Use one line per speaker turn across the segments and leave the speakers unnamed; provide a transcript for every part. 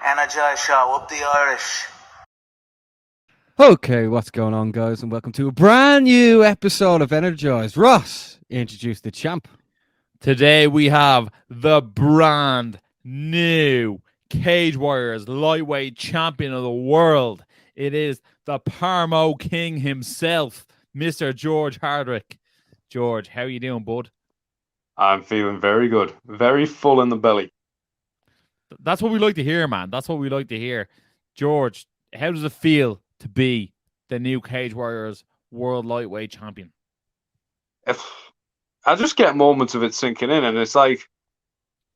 Energized show, up the Irish.
Okay, what's going on, guys, and welcome to a brand new episode of Energized. Ross, introduce the champ.
Today we have the brand new Cage Warriors lightweight champion of the world. It is the Parmo King himself, Mr. George Hardwick. George, how are you doing, bud?
I'm feeling very good. Very full in the belly.
That's what we like to hear, man. That's what we like to hear. George, how does it feel to be the new Cage Warriors world lightweight champion?
I just get moments of it sinking in, and it's like,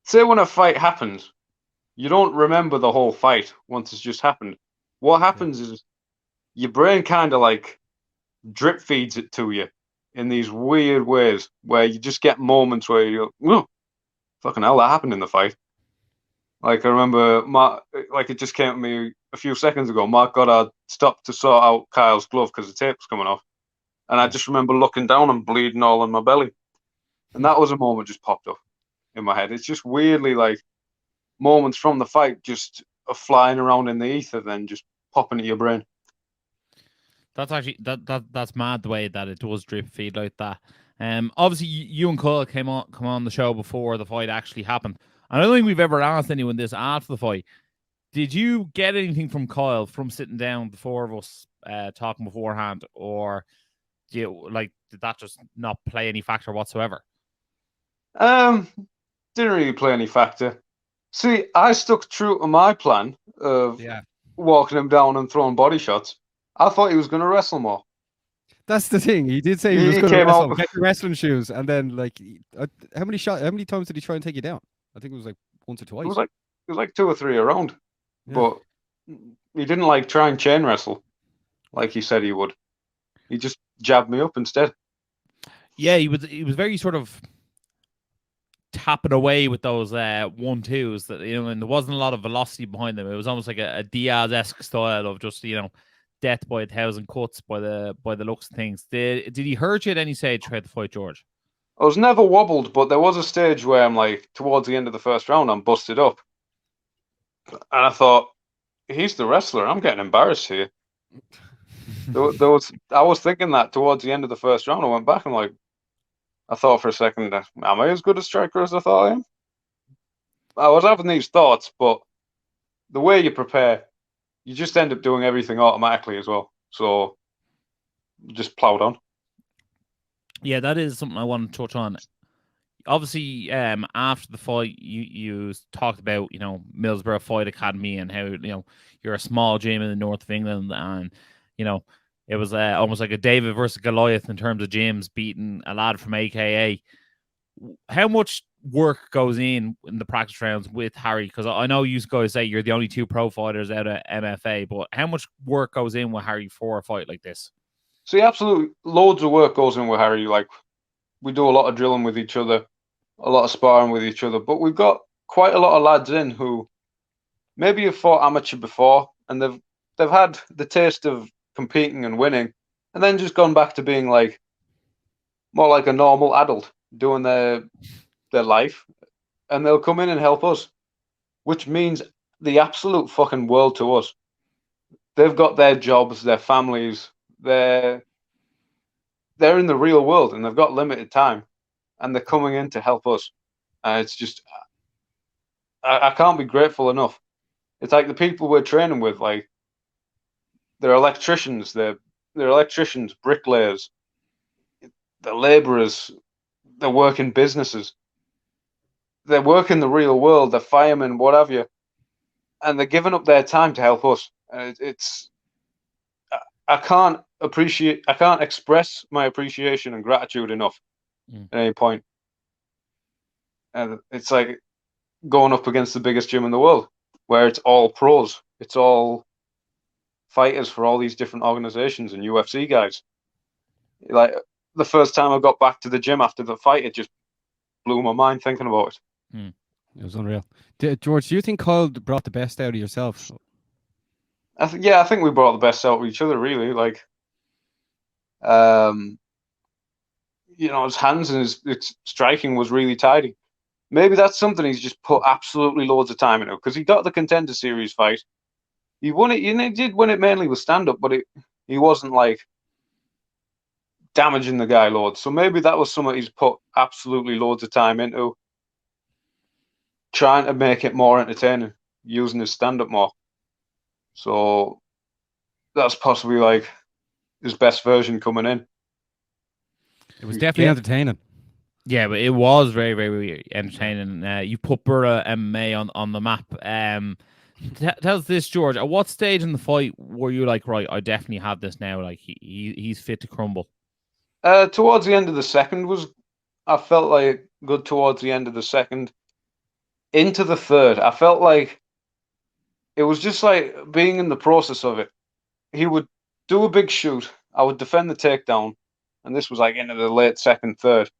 say when a fight happens, you don't remember the whole fight once it's just happened. What happens is your brain kind of like drip feeds it to you in these weird ways where you just get moments where you're, oh, fucking hell, that happened in the fight. Like, I remember, it just came to me a few seconds ago. Mark Goddard stopped to sort out Kyle's glove because the tape was coming off. And I just remember looking down and bleeding all in my belly. And that was a moment just popped up in my head. It's just weirdly like moments from the fight just are flying around in the ether, then just pop into your brain.
That's actually that's mad the way that it does drip feed like that. Obviously you and Cole come on the show before the fight actually happened. I don't think we've ever asked anyone this after the fight. Did you get anything from Kyle from sitting down, the four of us talking beforehand, or did that just not play any factor whatsoever?
Didn't really play any factor. See, I stuck true to my plan of walking him down and throwing body shots. I thought he was going to wrestle more.
That's the thing. He did say he was going to wrestle. Get your wrestling shoes, and then how many times did he try and take you down? I think it was like once or twice.
It was like 2 or 3 around, but he didn't try and chain wrestle like he said he would. He just jabbed me up instead.
Yeah, he was very sort of tapping away with those 1-2s that and there wasn't a lot of velocity behind them. It was almost like a Diaz-esque style of just death by 1,000 cuts by the looks of things. Did he hurt you at any stage throughout the fight, George?
I was never wobbled, but there was a stage where I'm like, towards the end of the first round, I'm busted up. And I thought, he's the wrestler. I'm getting embarrassed here. I was thinking that towards the end of the first round. I went back and I thought for a second, am I as good a striker as I thought I am? I was having these thoughts, but the way you prepare, you just end up doing everything automatically as well. So just plowed on.
Yeah, that is something I want to touch on. Obviously, after the fight, you talked about Middlesbrough Fight Academy and how you're a small gym in the north of England, and it was almost like a David versus Goliath in terms of gyms beating a lad from AKA. How much work goes in the practice rounds with Harry? Because I know you guys say you're the only 2 pro fighters out of MFA, but how much work goes in with Harry for a fight like this?
See, absolutely, loads of work goes in with Harry. We do a lot of drilling with each other, a lot of sparring with each other, but we've got quite a lot of lads in who maybe have fought amateur before, and they've had the taste of competing and winning, and then just gone back to being more like a normal adult doing their life, and they'll come in and help us, which means the absolute fucking world to us. They've got their jobs, their families, they're in the real world, and they've got limited time, and they're coming in to help us. It's just, I can't be grateful enough. It's like the people we're training with, they're electricians, they're electricians, bricklayers, they're labourers, they work in businesses, they work in the real world, they're firemen, what have you, and they're giving up their time to help us. I can't express my appreciation and gratitude enough at any point. And it's like going up against the biggest gym in the world, where it's all pros, it's all fighters for all these different organizations and UFC guys. Like, the first time I got back to the gym after the fight, it just blew my mind thinking about it.
It was unreal. George, do you think Kyle brought the best out of yourself?
I think we brought the best out of each other, really. his hands and his striking was really tidy. Maybe that's something he's just put absolutely loads of time into, because he got the Contender Series fight. He won it. He did win it mainly with stand-up, but he wasn't like damaging the guy loads. So maybe that was something he's put absolutely loads of time into, trying to make it more entertaining, using his stand-up more. So that's possibly like his best version coming in.
It was definitely entertaining.
Yeah, but it was very, very entertaining. You put Burra MMA on the map. Tell us this, George. At what stage in the fight were you like, right, I definitely have this now? Like he's fit to crumble.
Towards the end of the second I felt like good towards the end of the second. Into the third, I felt like it was just like being in the process of it. He would do a big shoot. I would defend the takedown. And this was like into the late second, third.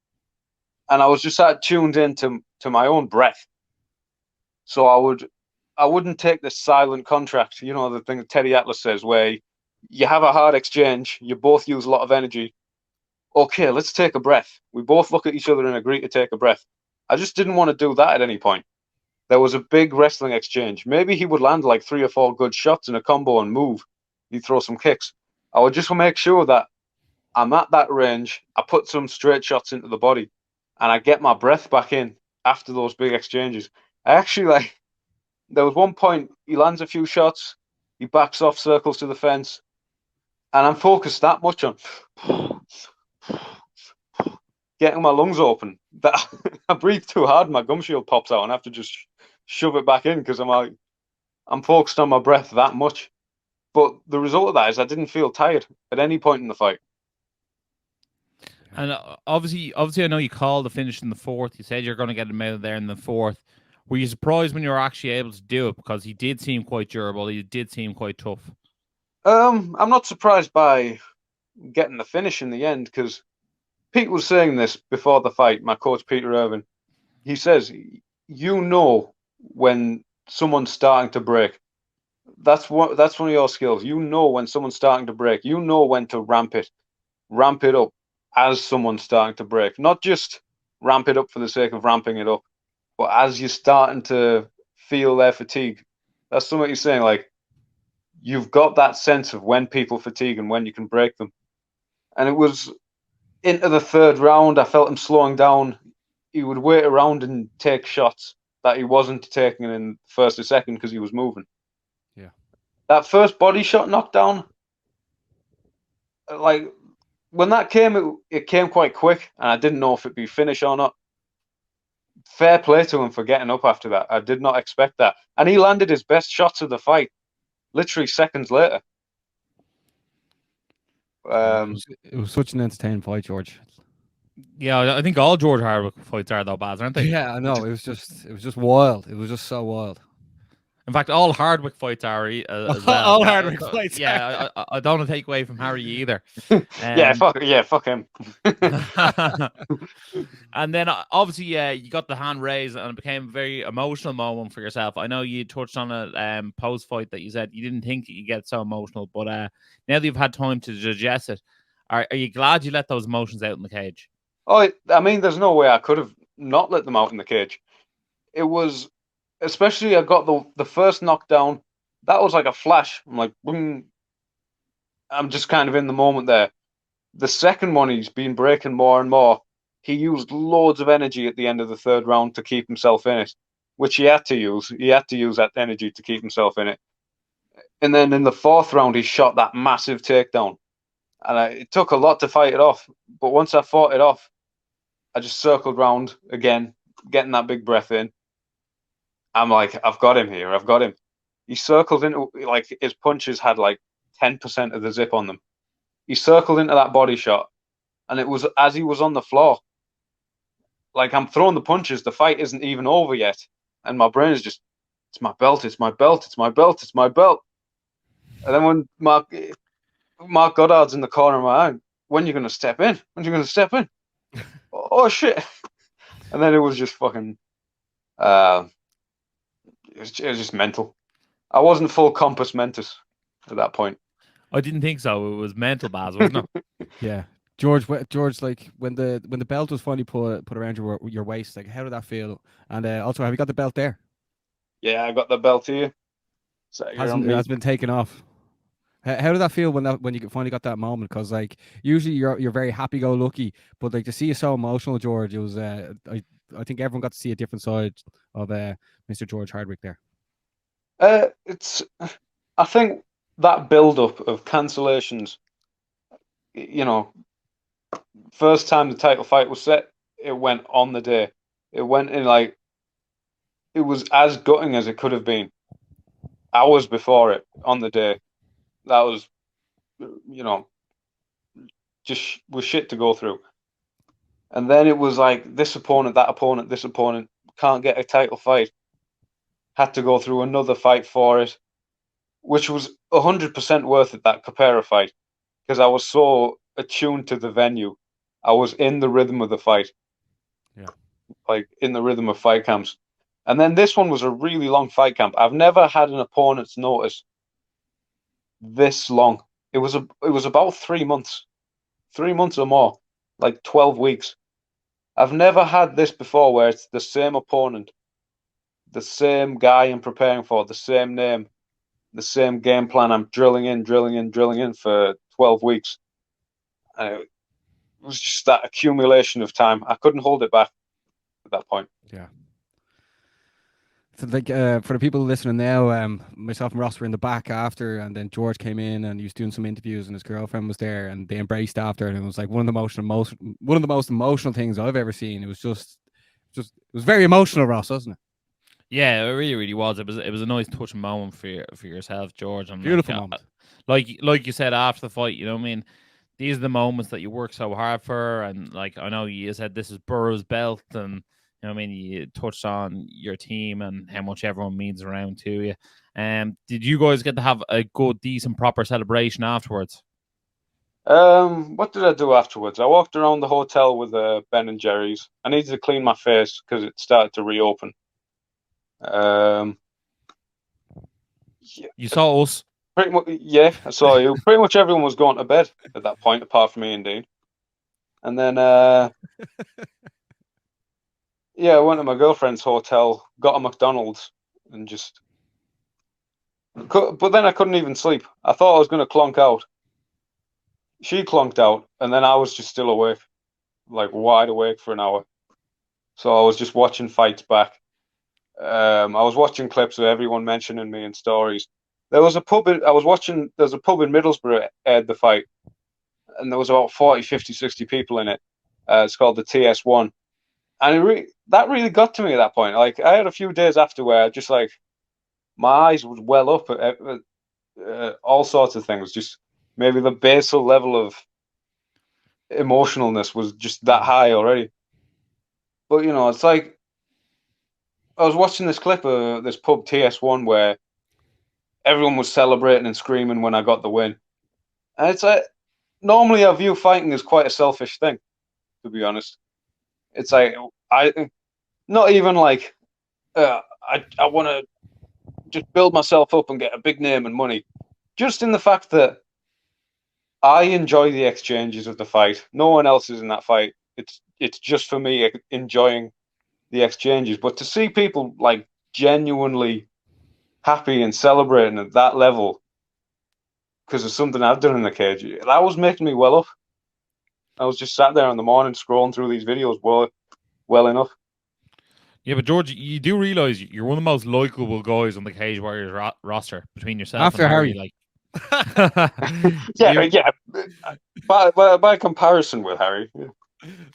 And I was just tuned in to my own breath. So I wouldn't take this silent contract, the thing that Teddy Atlas says, where you have a hard exchange, you both use a lot of energy. Okay, let's take a breath. We both look at each other and agree to take a breath. I just didn't want to do that at any point. There was a big wrestling exchange. Maybe he would land like 3 or 4 good shots in a combo and move. He'd throw some kicks. I would just make sure that I'm at that range. I put some straight shots into the body, and I get my breath back in after those big exchanges. I actually there was one point he lands a few shots, he backs off, circles to the fence, and I'm focused that much on getting my lungs open that I breathe too hard, my gum shield pops out, and I have to just shove it back in because I'm focused on my breath that much. But the result of that is I didn't feel tired at any point in the fight.
And obviously, I know you called the finish in the fourth. You said you're going to get him out of there in the fourth. Were you surprised when you were actually able to do it? Because he did seem quite durable. He did seem quite tough.
I'm not surprised by getting the finish in the end, because Pete was saying this before the fight. My coach, Peter Irvin, he says, when someone's starting to break. That's one of your skills. When someone's starting to break. When to ramp it up as someone's starting to break. Not just ramp it up for the sake of ramping it up, but as you're starting to feel their fatigue. That's something he's saying, like, you've got that sense of when people fatigue and when you can break them. And it was into the third round, I felt him slowing down. He would wait around and take shots that he wasn't taking in first or second because he was moving.
Yeah.
That first body shot knockdown, like, when that came, it came quite quick, and I didn't know if it'd be finished or not. Fair play to him for getting up after that. I did not expect that. And he landed his best shots of the fight literally seconds later.
It was such an entertaining fight, George.
Yeah, I think all George Hardwick fights are though, Baz, aren't they?
Yeah, I know. It was just wild. It was just so wild.
In fact, all Hardwick fights are as well.
All Hardwick fights.
Yeah, I don't want to take away from Harry either.
Fuck him.
And then obviously, you got the hand raised, and it became a very emotional moment for yourself. I know you touched on it post fight that you said you didn't think you get so emotional, but now that you've had time to digest it, are you glad you let those emotions out in the cage?
Oh, I mean, there's no way I could have not let them out in the cage. It was. Especially, I got the first knockdown. That was like a flash. I'm like, boom. I'm just kind of in the moment there. The second one, he's been breaking more and more. He used loads of energy at the end of the third round to keep himself in it, which he had to use. He had to use that energy to keep himself in it. And then in the fourth round, he shot that massive takedown. And it took a lot to fight it off. But once I fought it off, I just circled round again, getting that big breath in. I'm like, I've got him here. I've got him. He circled into, like, his punches had like 10% of the zip on them. He circled into that body shot, and it was as he was on the floor. Like, I'm throwing the punches. The fight isn't even over yet. And my brain is just, it's my belt. It's my belt. It's my belt. It's my belt. And then when Mark Goddard's in the corner of my eye, when are you going to step in? When are you going to step in? Oh, shit. And then it was just fucking... It was just mental. I wasn't full compass mentis at that point.
I didn't think so. It was mental, Baz, wasn't it?
Yeah. George, like when the belt was finally put around your waist, like how did that feel? And also, have you got the belt there?
Yeah, I got the belt here. So here on
It
me.
has been taken off. How did that feel when you finally got that moment? Because like usually you're very happy go lucky, but like to see you so emotional, George, it was I think everyone got to see a different side of Mr. George Hardwick there.
I think that build up of cancellations, you know, first time the title fight was set, it went on the day. It went in like it was as gutting as it could have been hours before it on the day. That was, just was shit to go through. And then it was like this opponent, that opponent, this opponent can't get a title fight. Had to go through another fight for it, which was 100% worth it, that Capera fight, because I was so attuned to the venue. I was in the rhythm of the fight.
Yeah.
Like in the rhythm of fight camps. And then this one was a really long fight camp. I've never had an opponent's notice this long. It was about 3 months. 3 months or more. Like 12 weeks. I've never had this before where it's the same opponent, the same guy I'm preparing for, the same name, the same game plan I'm drilling in for 12 weeks. And it was just that accumulation of time. I couldn't hold it back at that point.
Yeah. So like for the people listening now, myself and Ross were in the back after, and then George came in and he was doing some interviews, and his girlfriend was there, and they embraced after, and it was like one of the most emotional things I've ever seen. It was it was very emotional, Ross, wasn't it?
Yeah, it really, really was. It was a nice touching moment for yourself, George. And
Beautiful moment.
Like you said after the fight, you know what I mean? These are the moments that you work so hard for, and like I know you said this is Burrow's belt, and you know what I mean, you touched on your team and how much everyone means around to you. Did you guys get to have a good, decent, proper celebration afterwards?
What did I do afterwards? I walked around the hotel with Ben and Jerry's. I needed to clean my face because it started to reopen.
You saw us.
Pretty much, yeah, I saw you. Pretty much everyone was going to bed at that point, apart from me and Dean. And then, yeah, I went to my girlfriend's hotel, got a McDonald's, and just. But then I couldn't even sleep. I thought I was going to clonk out. She clonked out, and then I was just still awake, like wide awake for an hour. So I was just watching fights back. I was watching clips of everyone mentioning me in stories. There was a pub there's a pub in Middlesbrough aired the fight, and there was about 40, 50, 60 people in it. It's called the TS1. And that really got to me at that point. Like, I had a few days after where I just, like, my eyes would well up at all sorts of things. Just maybe the basal level of emotionalness was just that high already. But, it's like, I was watching this clip of this pub TS1 where everyone was celebrating and screaming when I got the win. And it's like, normally I view fighting as quite a selfish thing, to be honest. It's like, not even like, I want to just build myself up and get a big name and money. Just in the fact that I enjoy the exchanges of the fight. No one else is in that fight. It's just for me enjoying the exchanges. But to see people like genuinely happy and celebrating at that level because of something I've done in the cage, that was making me well up. I was just sat there in the morning scrolling through these videos well enough.
Yeah, but George, you do realize you're one of the most likable guys on the Cage Warriors roster between yourself and Harry. Like,
yeah. By comparison with Harry.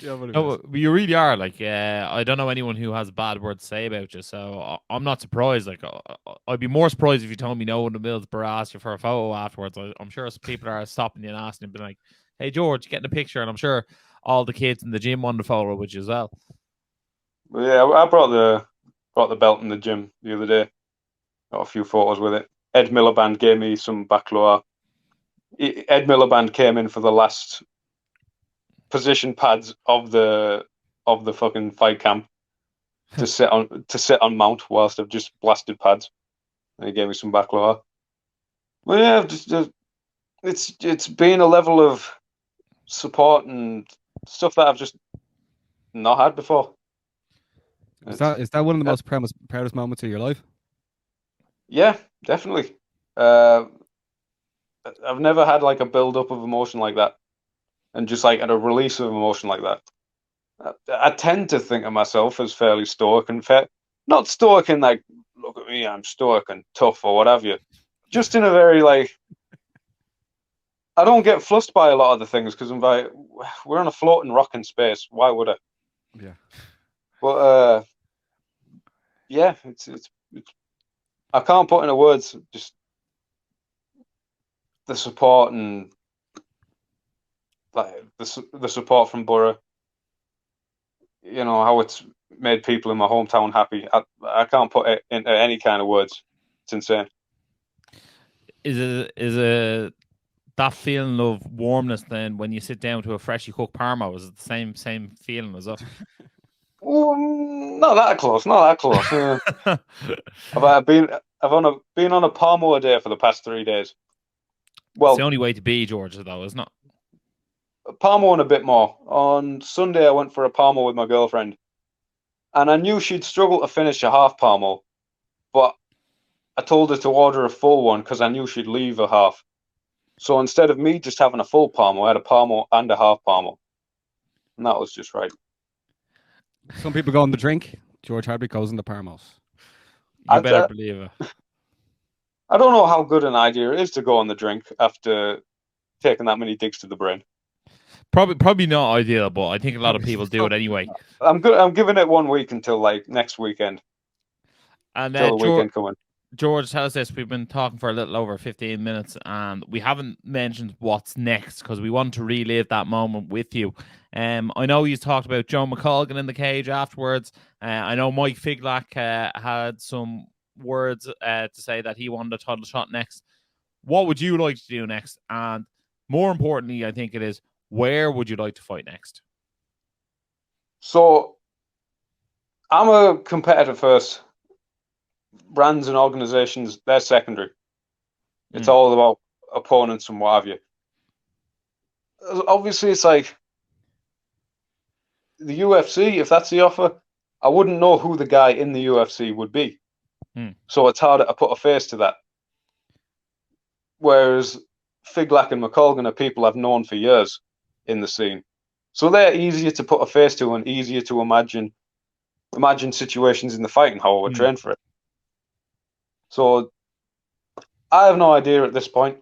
Yeah, no, you really are. Like, I don't know anyone who has a bad word to say about you, so I'm not surprised. Like, I'd be more surprised if you told me no one in the Middlesbrough asked you for a photo afterwards. I'm sure people are stopping you and asking, being like, "Hey, George, getting a picture," and I'm sure all the kids in the gym want a photo with you as well.
Yeah, I brought the belt in the gym the other day. Got a few photos with it. Ed Miliband gave me some baklava. Ed Miliband came in for the last position pads of the fucking fight camp to sit on mount whilst I've just blasted pads. And he gave me some baklava. Well, yeah, it's been a level of support and stuff that I've just not had before.
Is that one of the most proudest moments of your life?
Yeah, definitely. I've never had like a build up of emotion like that, and just like at a release of emotion like that. I tend to think of myself as fairly stoic and not stoic in like, look at me, I'm stoic and tough or whatever. Just in a very like, I don't get flustered by a lot of the things because I'm like, we're on a floating rock in space. Why would I?
Yeah.
But yeah, it's I can't put into words just the support and like the support from Borough. You know how it's made people in my hometown happy. I can't put it into any kind of words. It's insane.
Is it that feeling of warmness then when you sit down to a freshly cooked parmo? Is it the same feeling as us?
Not that close. Not that close. I've been on a parmo a day for the past 3 days. Well,
it's the only way to be, George, though, isn't it?
Parmo and a bit more. On Sunday, I went for a Parmo with my girlfriend, and I knew she'd struggle to finish a half Parmo, but I told her to order a full one because I knew she'd leave a half. So instead of me just having a full Parmo, I had a Parmo and a half Parmo, and that was just right.
Some people go on the drink. George Hardwick goes in the Parmos.
You better believe it.
I don't know how good an idea it is to go on the drink after taking that many digs to the brain.
Probably not ideal, but I think a lot of people do it anyway.
I'm giving it 1 week until like next weekend.
And
until the weekend coming.
George, tell us this. We've been talking for a little over 15 minutes and we haven't mentioned what's next because we want to relive that moment with you. I know you talked about Joe McColgan in the cage afterwards. I know Mike Figlack had some words to say that he wanted a title shot next. What would you like to do next? And more importantly, I think it is, where would you like to fight next?
So I'm a competitor first. Brands and organizations, they're secondary. It's all about opponents and what have you. Obviously, it's like the UFC, if that's the offer, I wouldn't know who the guy in the UFC would be. So it's harder to put a face to that. Whereas Figlack and McColgan are people I've known for years in the scene. So they're easier to put a face to and easier to imagine situations in the fight and how I would train for it. So I have no idea at this point.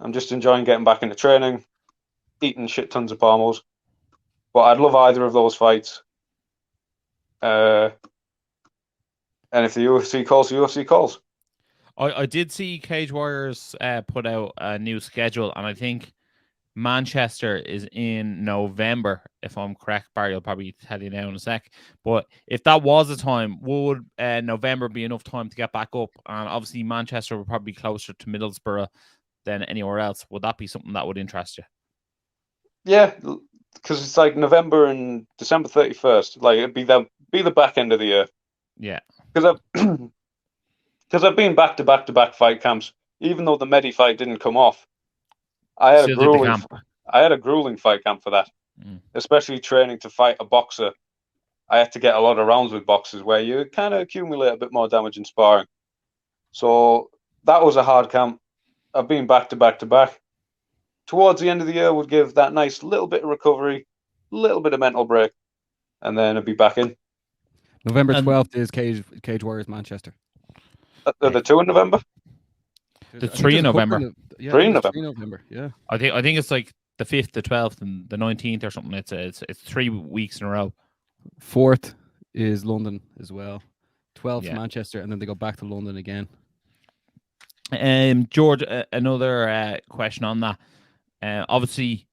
I'm just enjoying getting back into training, eating shit tons of Parmos. But I'd love either of those fights. And if the UFC calls, the UFC calls.
I did see Cage Warriors put out a new schedule, and I think Manchester is in November, if I'm correct. Barry will probably tell you now in a sec. But if that was a time, would November be enough time to get back up? And obviously Manchester would probably be closer to Middlesbrough than anywhere else. Would that be something that would interest you?
Yeah, because it's like November and December 31st. Like it'd be the back end of the year.
Yeah.
Because I've been back to back fight camps, even though the Medi fight didn't come off. I had a grueling fight camp for that, especially training to fight a boxer. I had to get a lot of rounds with boxers where you kind of accumulate a bit more damage in sparring. So that was a hard camp. I've been back to back. Towards the end of the year, would give that nice little bit of recovery, little bit of mental break, and then I'd be back in.
November 12th is Cage Warriors Manchester.
Are the 2 in November?
The 3 in November.
3 in November.
Yeah.
I think it's like the 5th, the 12th, and the 19th or something. It's 3 weeks in a row.
4th is London as well. 12th Manchester, and then they go back to London again.
George, another question on that. Obviously,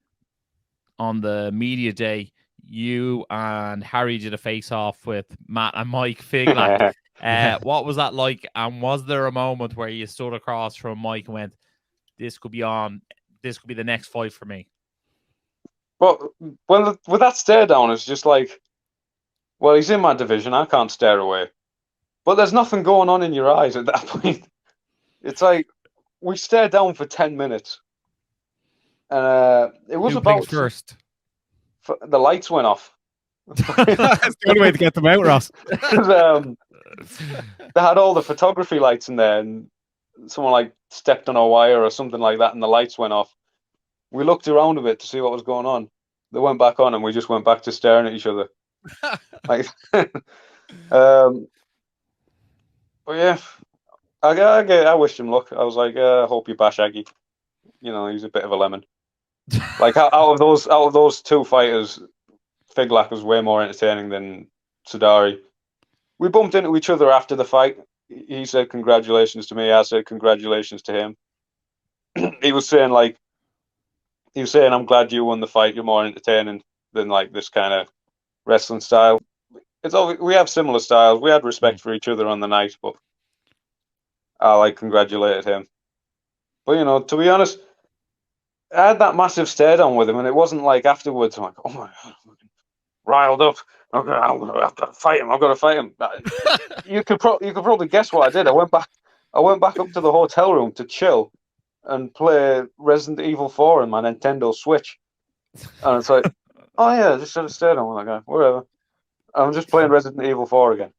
on the media day, you and Harry did a face-off with Matt and Mike Figlack. What was that like? And was there a moment where you stood across from Mike and went, this could be the next fight for me?
Well, with that stare down, it's just like, well, he's in my division. I can't stare away. But there's nothing going on in your eyes at that point. It's like we stare down for 10 minutes. It was
Who
about
picks first?
the lights went off.
That's the only way to get them out, Ross.
They had all the photography lights in there, and someone like stepped on a wire or something like that, and the lights went off. We looked around a bit to see what was going on. They went back on, and we just went back to staring at each other. Like, but yeah, I wished him luck. I was like, I hope you bash Aggie. You know, he's a bit of a lemon. Like out of those two fighters, Figlak was way more entertaining than Sadari. We bumped into each other after the fight. He said congratulations to me. I said congratulations to him. He was saying I'm glad you won the fight. You're more entertaining than like this kind of wrestling style. We have similar styles. We had respect for each other on the night, but I congratulated him. But you know, to be honest, I had that massive stare down with him, and it wasn't like afterwards. I'm like, oh my god, I'm riled up. I've got to fight him. I've got to fight him. You could probably guess what I did. I went back up to the hotel room to chill and play Resident Evil 4 on my Nintendo Switch. And it's like, oh yeah, just sort of stayed on. I'm like, whatever. I'm just playing Resident Evil 4 again.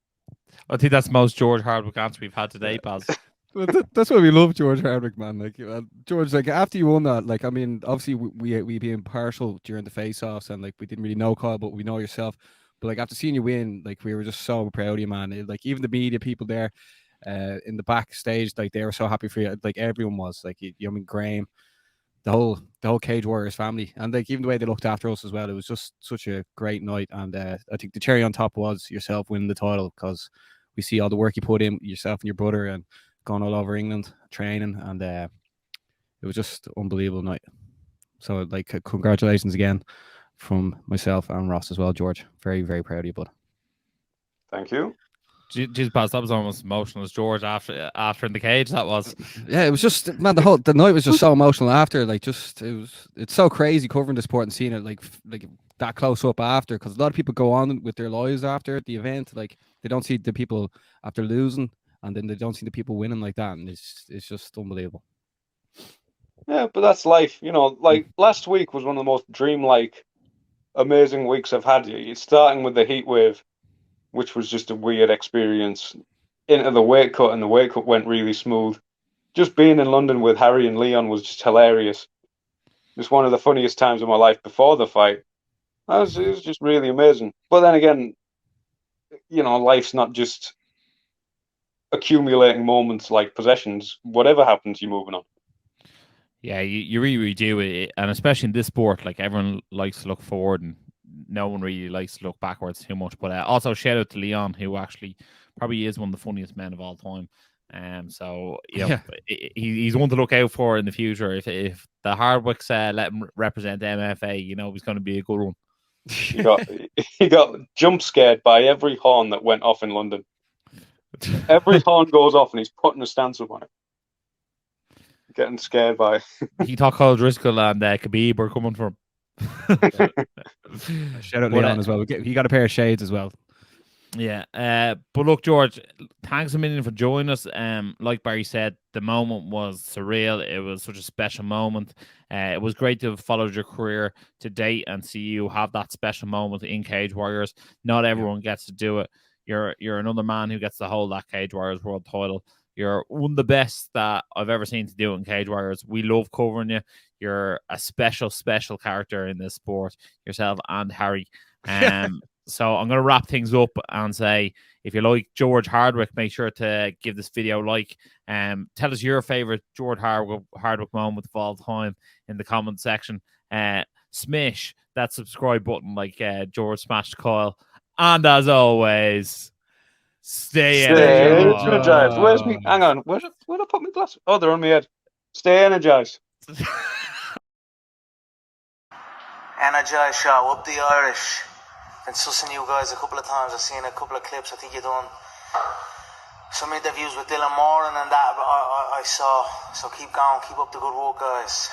I think that's the most George Hardwick answer we've had today, Paz.
Well, that's why we love George Hardwick, man. Like George, like after you won that, like I mean, obviously we be impartial during the face-offs, and like we didn't really know Kyle, but we know yourself. But like after seeing you win, like we were just so proud of you, man. Like even the media people there, in the backstage, like they were so happy for you. Like everyone was. Like you I mean, Graham, the whole Cage Warriors family, and like even the way they looked after us as well. It was just such a great night, and I think the cherry on top was yourself winning the title, because we see all the work you put in, yourself and your brother, and gone all over England training, and it was just unbelievable night. So like congratulations again from myself and Ross as well, George. Very, very proud of you, bud.
Thank you.
Jeez, Paz, that was almost emotional as George after in the cage. That was.
Yeah, it was just, man, the night was just so emotional after. Like it's so crazy covering the sport and seeing it like that close up after, because a lot of people go on with their lives after the event. Like they don't see the people after losing, and then they don't see the people winning like that, and it's just unbelievable.
Yeah, but that's life. You know, like last week was one of the most dreamlike, amazing weeks I've had. It's starting with the heat wave, which was just a weird experience, into the weight cut, and the weight cut went really smooth. Just being in London with Harry and Leon was just hilarious. Just one of the funniest times of my life before the fight. It was just really amazing. But then again, you know, life's not just accumulating moments like possessions. Whatever happens, you're moving on.
Yeah, you really do it, and especially in this sport, like everyone likes to look forward, and no one really likes to look backwards too much. But also shout out to Leon, who actually probably is one of the funniest men of all time. So you know, he's one to look out for in the future. If the Hardwicks let him represent MFA, you know he's going to be a good one.
He got jump scared by every horn that went off in London. Every horn goes off, and he's putting a stance up on it. Getting scared by.
He thought Kyle Driscoll and Khabib were coming for him.
Shout out Leon as well. He got a pair of shades as well.
Yeah, but look, George, thanks a million for joining us. Like Barry said, the moment was surreal. It was such a special moment. It was great to have followed your career to date and see you have that special moment in Cage Warriors. Not everyone gets to do it. You're another man who gets to hold that Cage Warriors world title. You're one of the best that I've ever seen to do it in Cage Warriors. We love covering you. You're a special character in this sport, yourself and Harry. So I'm going to wrap things up and say, if you like George Hardwick, make sure to give this video a like. Tell us your favorite George Hardwick moment of all time in the comment section. Smash that subscribe button like George smashed Kyle. And as always, stay
energized. Where's me? Hang on. Where'd I put my glasses? Oh, they're on my head. Stay energized.
Energized show, up the Irish. Been sussing you guys a couple of times. I've seen a couple of clips. I think you've done some interviews with Dylan Moran and that I saw. So keep going. Keep up the good work, guys.